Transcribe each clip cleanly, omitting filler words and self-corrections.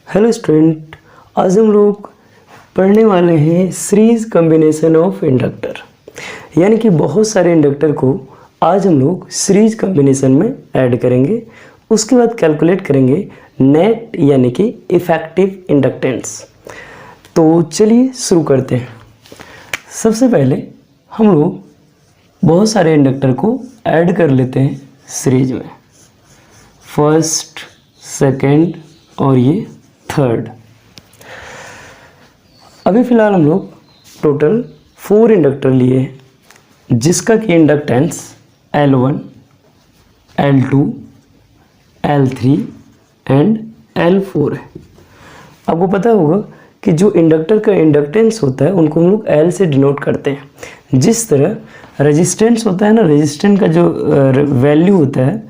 Hello student, आज हम लोग पढ़ने वाले हैं सीरीज कॉम्बिनेशन ऑफ इंडक्टर। यानी कि बहुत सारे इंडक्टर को आज हम लोग सीरीज कॉम्बिनेशन में ऐड करेंगे। उसके बाद कैलकुलेट करेंगे नेट यानी कि इफ़ेक्टिव इंडक्टेंस। तो चलिए शुरू करते हैं। सबसे पहले हम लोग बहुत सारे इंडक्टर को ऐड कर लेते हैं सीरीज में, फर्स्ट, सेकंड और ये थर्ड। अभी फ़िलहाल हम लोग टोटल 4 इंडक्टर लिए हैं, जिसका कि inductance L1, L2, L3 and L4 है। आपको पता होगा कि जो इंडक्टर का इंडक्टेंस होता है उनको हम लोग L से डिनोट करते हैं। जिस तरह रेजिस्टेंस होता है ना, रेजिस्टेंस का जो वैल्यू होता है,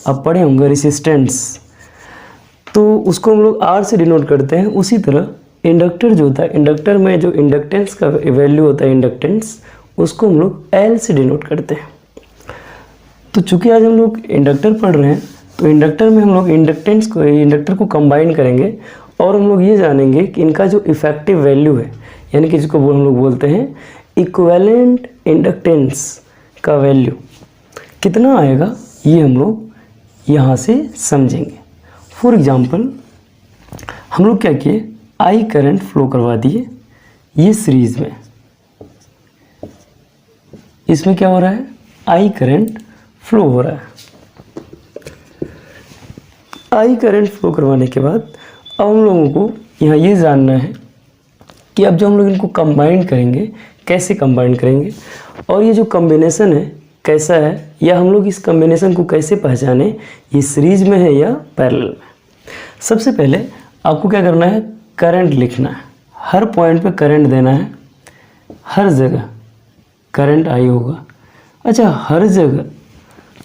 आप पढ़े होंगे रेजिस्टेंस, तो उसको हम लोग R से डिनोट करते हैं। उसी तरह इंडक्टर जो होता है, इंडक्टर में जो इंडक्टेंस का वैल्यू होता है इंडक्टेंस, उसको हम लोग L से डिनोट करते हैं। तो चूंकि आज हम लोग इंडक्टर पढ़ रहे हैं, तो इंडक्टर में हम लोग इंडक्टर को कंबाइन करेंगे और हम लोग ये जानेंगे कि इनका जो इफ़ेक्टिव वैल्यू है, यानी कि जिसको हम लोग बोलते हैं इक्विवेलेंट इंडक्टेंस का वैल्यू कितना आएगा, ये हम लोग यहाँ से समझेंगे। फॉर एग्जाम्पल हम लोग क्या किए, आई करंट फ्लो करवा दिए ये सीरीज में। इसमें क्या हो रहा है, आई करंट फ्लो हो रहा है। आई करंट फ्लो करवाने के बाद अब हम लोगों को यहाँ ये जानना है कि अब जो हम लोग इनको कंबाइन करेंगे, कैसे कंबाइन करेंगे और ये जो कॉम्बिनेशन है कैसा है, या हम लोग इस कॉम्बिनेशन को कैसे पहचाने, ये सीरीज में है या पैरेलल में। सबसे पहले आपको क्या करना है, करंट लिखना है। हर पॉइंट पे करंट देना है, हर जगह करंट आई होगा। अच्छा, हर जगह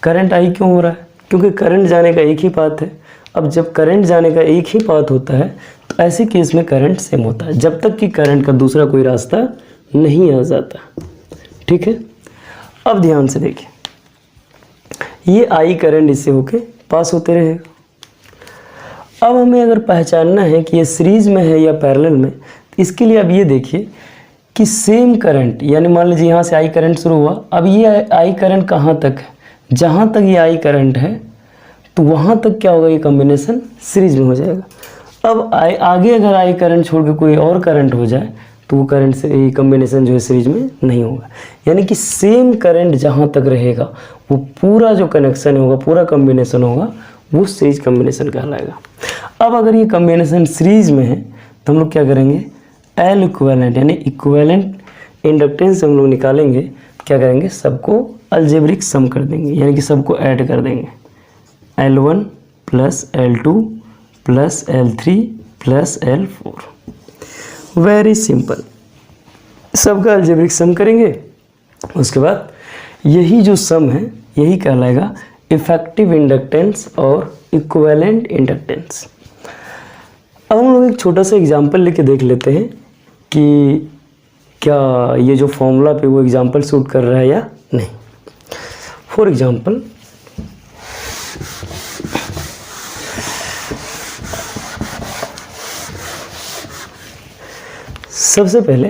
करंट आई क्यों हो रहा है, क्योंकि करंट जाने का एक ही पाथ है। अब जब करंट जाने का एक ही पाथ होता है तो ऐसे केस में करंट सेम होता है, जब तक कि करंट का दूसरा कोई रास्ता नहीं आ जाता। ठीक है, अब ध्यान से देखिए, ये आई करंट इससे होके पास होते रहेगा। अब हमें अगर पहचानना है कि ये सीरीज में है या पैरेलल में, तो इसके लिए अब ये देखिए कि सेम करंट, यानी मान लीजिए यहाँ से आई करंट शुरू हुआ, अब ये आई करंट कहाँ तक है, जहाँ तक ये आई करंट है तो वहाँ तक क्या होगा, ये कॉम्बिनेशन सीरीज में हो जाएगा। अब आगे अगर आई करंट छोड़ के कोई और करंट हो जाए तो वो करंट से ये कॉम्बिनेशन जो है सीरीज में नहीं होगा। यानी कि सेम करंट जहाँ तक रहेगा वो पूरा जो कनेक्शन होगा, पूरा कॉम्बिनेशन होगा, वो सीरीज कॉम्बिनेशन कहलाएगा। अब अगर ये कॉम्बिनेशन सीरीज में है तो हम लोग क्या करेंगे, एल इक्विवेलेंट यानी इक्विवेलेंट इंडक्टेंस हम लोग निकालेंगे। क्या करेंगे, सबको अलजेब्रिक सम कर देंगे, यानी कि सबको ऐड कर देंगे। L1 plus L2 plus L3 plus L4। Very simple, सबका अलजेब्रिक सम करेंगे। उसके बाद यही जो सम है यही कहलाएगा इफ़ेक्टिव इंडक्टेंस और इक्विवेलेंट इंडक्टेंस। अब हम लोग एक छोटा सा एग्जांपल लेके देख लेते हैं कि क्या ये जो फॉर्मूला पे वो एग्जांपल सूट कर रहा है या नहीं। फॉर एग्जांपल सबसे पहले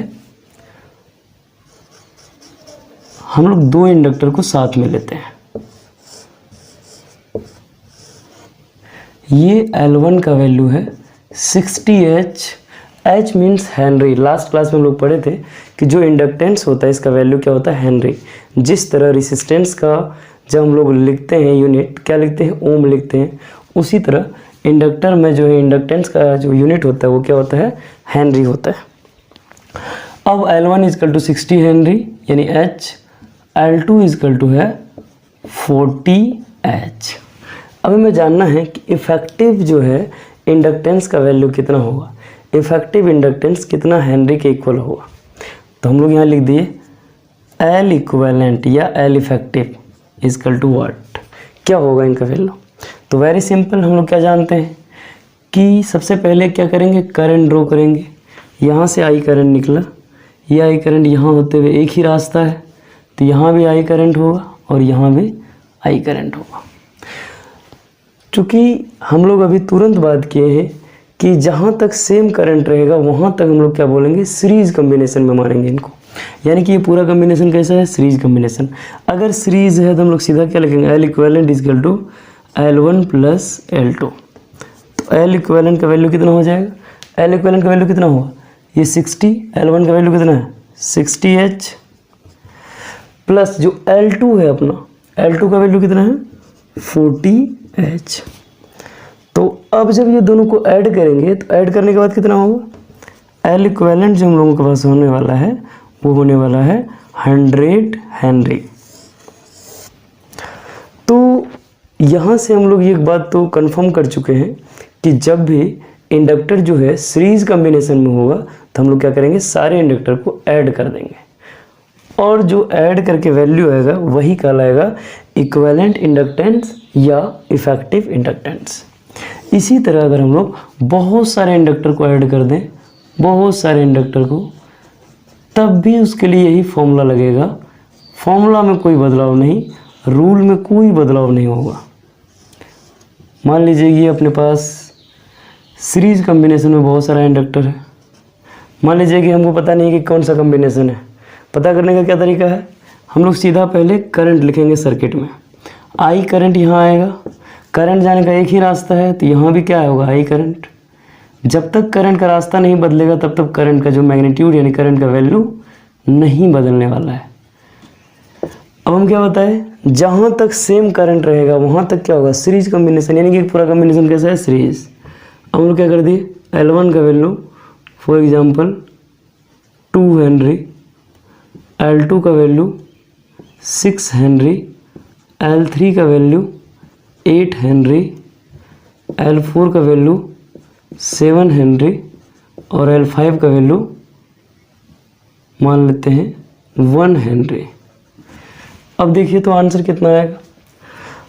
हम लोग 2 इंडक्टर को साथ में लेते हैं। ये L1 का वैल्यू है 60H। H means Henry. Last class में हम लोग पढ़े थे कि जो इंडक्टेंस होता है इसका वैल्यू क्या होता है, हेनरी। जिस तरह रेजिस्टेंस का जब हम लोग लिखते हैं यूनिट, क्या लिखते हैं, ओम लिखते हैं, उसी तरह इंडक्टर में जो है इंडक्टेंस का जो यूनिट होता है वो क्या होता है, हेनरी होता है। अब L1 इजकल टू 60 हेनरी यानी H, L2 इजकल टू है 40H। अब हमें जानना है कि इफ़ेक्टिव जो है इंडक्टेंस का वैल्यू कितना होगा, इफ़ेक्टिव इंडक्टेंस कितना हेनरी के इक्वल होगा। तो हम लोग यहाँ लिख दिए L इक्विवेलेंट या L effective is equal to what, क्या होगा इनका वैल्यू। तो वेरी सिंपल, हम लोग क्या जानते हैं कि सबसे पहले क्या करेंगे, करंट ड्रॉ करेंगे। यहाँ से आई करंट निकला, ये आई करंट यहाँ होते हुए एक ही रास्ता है, तो यहाँ भी आई करंट होगा और यहाँ भी आई करंट होगा। चूँकि हम लोग अभी तुरंत बात किए हैं कि जहाँ तक सेम करंट रहेगा वहाँ तक हम लोग क्या बोलेंगे, सीरीज कम्बिनेशन में मानेंगे इनको। यानी कि ये पूरा कम्बिनेशन कैसा है, सीरीज कम्बिनेशन। अगर सीरीज है तो हम लोग सीधा क्या लिखेंगे, L equivalent is equal to L1 plus L2। तो L इक्वेलेंट का वैल्यू कितना हो जाएगा, L इक्वेलेंट का वैल्यू कितना होगा, ये 60, L1 का वैल्यू कितना है 60H, प्लस जो L2 है अपना, L2 का वैल्यू कितना है 40H। तो अब जब ये दोनों को ऐड करेंगे तो ऐड करने के बाद कितना होगा, L इक्वेलेंट जो हम लोगों के पास होने वाला है वो होने वाला है 100 हेनरी। तो यहाँ से हम लोग एक बात तो कंफर्म कर चुके हैं कि जब भी इंडक्टर जो है सीरीज कॉम्बिनेशन में होगा तो हम लोग क्या करेंगे, सारे इंडक्टर को ऐड कर देंगे और जो ऐड करके वैल्यू आएगा वही कहलाएगा इक्विवेलेंट इंडक्टेंस या इफेक्टिव इंडक्टेंस। इसी तरह अगर हम लोग बहुत सारे इंडक्टर को ऐड कर दें, बहुत सारे इंडक्टर को, तब भी उसके लिए यही फॉर्मूला लगेगा। फॉर्मूला में कोई बदलाव नहीं, रूल में कोई बदलाव नहीं होगा। मान लीजिए ये अपने पास सीरीज कॉम्बिनेशन में बहुत सारा इंडक्टर है। मान लीजिए कि हमको पता नहीं कि कौन सा कॉम्बिनेशन है। पता करने का क्या तरीका है, हम लोग सीधा पहले करंट लिखेंगे सर्किट में। आई करंट यहाँ आएगा, करंट जाने का एक ही रास्ता है तो यहाँ भी क्या होगा, आई करंट। जब तक करंट का रास्ता नहीं बदलेगा तब तक करंट का जो मैग्नीट्यूड यानी करंट का वैल्यू नहीं बदलने वाला है। अब हम क्या बताएं, जहाँ तक सेम करंट रहेगा वहाँ तक क्या होगा, सीरीज कॉम्बिनेशन, यानी कि पूरा कॉम्बिनेशन कैसा है, सीरीज। अब हम लोग क्या कर दिए, L1 का value for example 2 Henry, L2 का वैल्यू 6 हेनरी, L3 का वैल्यू 8 हेनरी, L4 का वैल्यू 7 हेनरी और L5 का वैल्यू मान लेते हैं 1 हेनरी। अब देखिए तो आंसर कितना आएगा।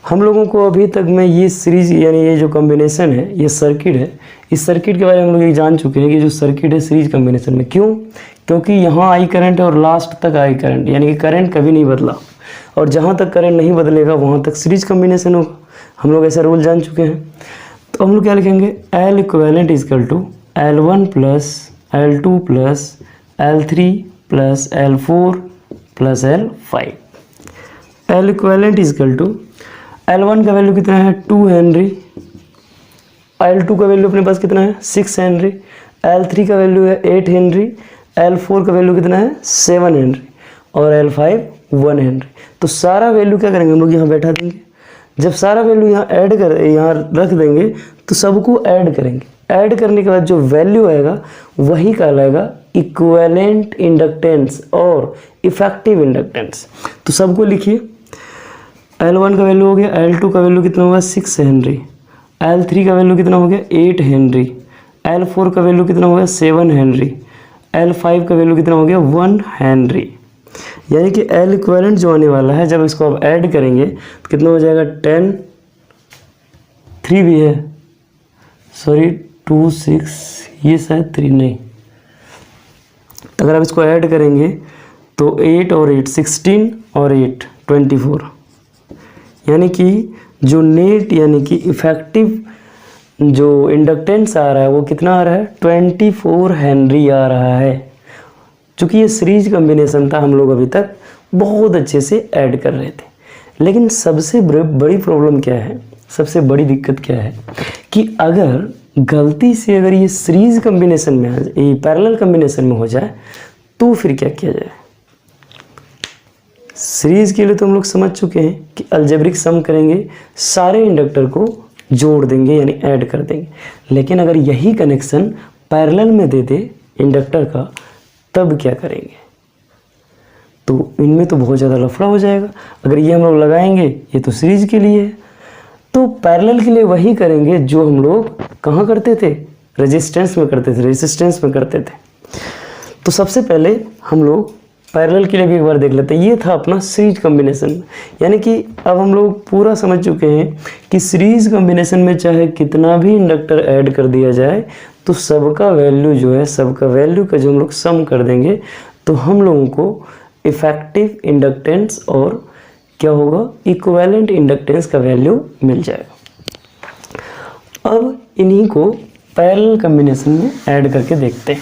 हम लोगों को अभी तक में ये सीरीज यानी ये जो कॉम्बिनेशन है, ये सर्किट है, इस सर्किट के बारे में हम लोग ये जान चुके हैं कि जो सर्किट है सीरीज कॉम्बिनेशन में, क्यों, क्योंकि यहाँ आई करंट है और लास्ट तक आई करंट, यानी कि करंट कभी नहीं बदला और जहाँ तक करंट नहीं बदलेगा वहाँ तक सीरीज कॉम्बिनेशन होगा। हम लोग ऐसा रूल जान चुके हैं। तो हम लोग क्या लिखेंगे, L equivalent is equal to L1 plus L2 plus L3 plus L4 plus L5। L equivalent is equal to L1 का वैल्यू कितना है 2 हेनरी, L2 का वैल्यू अपने पास कितना है 6 हेनरी, L3 का वैल्यू है 8 हेनरी, L4 का वैल्यू कितना है 7 हेनरी और L5 1 हेनरी। तो सारा वैल्यू क्या करेंगे, हम लोग यहाँ बैठा देंगे। जब सारा वैल्यू यहाँ रख देंगे तो सबको ऐड करेंगे। ऐड करने के बाद जो वैल्यू आएगा वही कहलाएगा इक्विवेलेंट इंडक्टेंस और इफेक्टिव इंडक्टेंस। तो सबको लिखिए, L1 का वैल्यू हो गया, L2 का वैल्यू कितना होगा 6 हेनरी, L3 का वैल्यू कितना हो गया 8 हेनरी, L4 का वैल्यू कितना हो गया 7 हेनरी, L5 का वैल्यू कितना हो गया 1 हेनरी। यानी कि L इक्विवेलेंट जो आने वाला है जब इसको अब ऐड करेंगे तो कितना हो जाएगा 10, 3 भी है, सॉरी 2 6, ये शायद 3 नहीं। तो अगर आप इसको ऐड करेंगे तो 8 और 8 16 और 8 24, यानी कि जो नेट यानी कि इफेक्टिव जो इंडक्टेंस आ रहा है वो कितना आ रहा है 24 हेनरी आ रहा है। चूँकि ये सीरीज कॉम्बिनेशन था हम लोग अभी तक बहुत अच्छे से ऐड कर रहे थे, लेकिन सबसे बड़ी प्रॉब्लम क्या है, सबसे बड़ी दिक्कत क्या है कि अगर गलती से अगर ये सीरीज कॉम्बिनेशन में आ जाए, ये पैरेलल कॉम्बिनेशन में हो जाए तो फिर क्या किया जाए। सीरीज के लिए तो हम लोग समझ चुके हैं कि अलजेब्रिक सम करेंगे, सारे इंडक्टर को जोड़ देंगे यानी ऐड कर देंगे। लेकिन अगर यही कनेक्शन पैरेलल में दे दे इंडक्टर का तब क्या करेंगे, तो इनमें तो बहुत ज़्यादा लफड़ा हो जाएगा। अगर ये हम लोग लगाएंगे, ये तो सीरीज के लिए है, तो पैरेलल के लिए वही करेंगे जो हम लोग कहाँ करते थे, रेजिस्टेंस में करते थे, रेजिस्टेंस में करते थे। तो सबसे पहले हम लोग पैरेलल के लिए भी एक बार देख लेते हैं। ये था अपना सीरीज कॉम्बिनेशन, यानी कि अब हम लोग पूरा समझ चुके हैं कि सीरीज कॉम्बिनेशन में चाहे कितना भी इंडक्टर ऐड कर दिया जाए तो सबका वैल्यू जो है, सबका वैल्यू का जो हम लोग सम कर देंगे तो हम लोगों को इफेक्टिव इंडक्टेंस और क्या होगा, इक्विवेलेंट इंडक्टेंस का वैल्यू मिल जाएगा। अब इन्हीं को पैरेलल कॉम्बिनेशन में ऐड करके देखते हैं।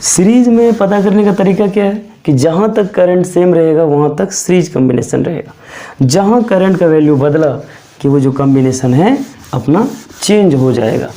सीरीज में पता करने का तरीका क्या है कि जहाँ तक करंट सेम रहेगा वहाँ तक सीरीज कॉम्बिनेशन रहेगा। जहाँ करंट का वैल्यू बदला कि वो जो कॉम्बिनेशन है अपना चेंज हो जाएगा।